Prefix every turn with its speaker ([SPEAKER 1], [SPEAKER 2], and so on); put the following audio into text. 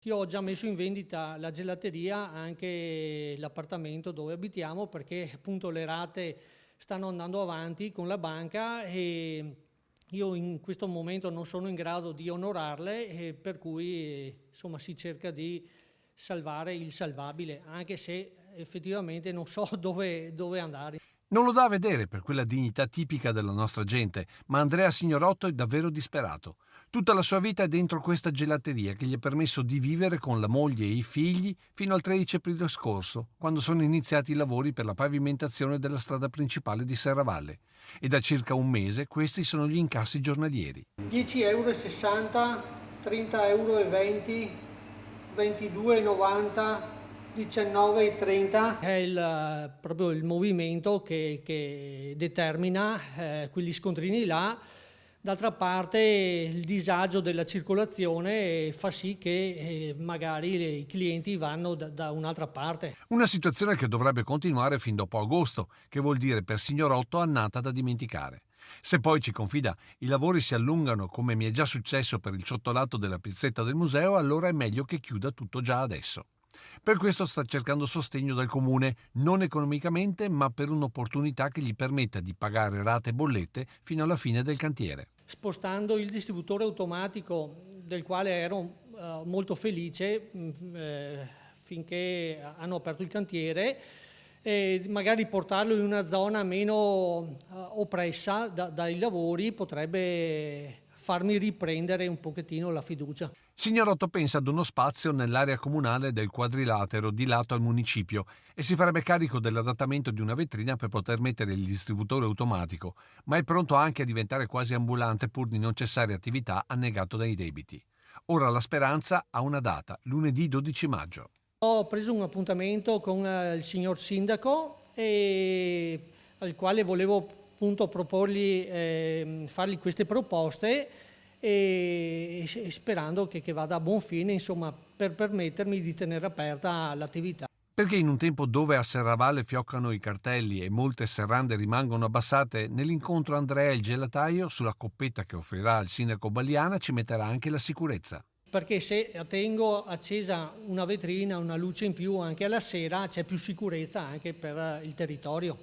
[SPEAKER 1] Io ho già messo in vendita la gelateria, anche l'appartamento dove abitiamo, perché appunto le rate stanno andando avanti con la banca e io in questo momento non sono in grado di onorarle, e per cui insomma si cerca di salvare il salvabile, anche se effettivamente non so dove andare.
[SPEAKER 2] Non lo dà a vedere per quella dignità tipica della nostra gente, ma Andrea Signorotto è davvero disperato. Tutta la sua vita è dentro questa gelateria che gli ha permesso di vivere con la moglie e i figli fino al 13 aprile scorso, quando sono iniziati i lavori per la pavimentazione della strada principale di Serravalle. E da circa un mese questi sono gli incassi giornalieri.
[SPEAKER 1] 10,60 euro, 30,20 euro, 22,90, 19,30. È proprio il movimento che determina quegli scontrini là. D'altra parte il disagio della circolazione fa sì che magari i clienti vanno da un'altra parte.
[SPEAKER 2] Una situazione che dovrebbe continuare fin dopo agosto, che vuol dire per Signorotto annata da dimenticare. Se poi ci confida i lavori si allungano come mi è già successo per il ciottolato della pizzetta del museo, allora è meglio che chiuda tutto già adesso. Per questo sta cercando sostegno dal comune, non economicamente, ma per un'opportunità che gli permetta di pagare rate e bollette fino alla fine del cantiere.
[SPEAKER 1] Spostando il distributore automatico, del quale ero molto felice finché hanno aperto il cantiere, e magari portarlo in una zona meno oppressa dai lavori potrebbe farmi riprendere un pochettino la fiducia.
[SPEAKER 2] Signorotto pensa ad uno spazio nell'area comunale del quadrilatero di lato al municipio e si farebbe carico dell'adattamento di una vetrina per poter mettere il distributore automatico, ma è pronto anche a diventare quasi ambulante pur di non cessare attività annegato dai debiti. Ora la speranza ha una data, lunedì 12 maggio.
[SPEAKER 1] Ho preso un appuntamento con il signor sindaco al quale volevo appunto proporgli, fargli queste proposte e sperando che vada a buon fine, insomma, per permettermi di tenere aperta l'attività.
[SPEAKER 2] Perché in un tempo dove a Serravalle fioccano i cartelli e molte serrande rimangono abbassate, nell'incontro Andrea il gelataio, sulla coppetta che offrirà al sindaco Balliana, ci metterà anche la sicurezza.
[SPEAKER 1] Perché se tengo accesa una vetrina, una luce in più anche alla sera, c'è più sicurezza anche per il territorio.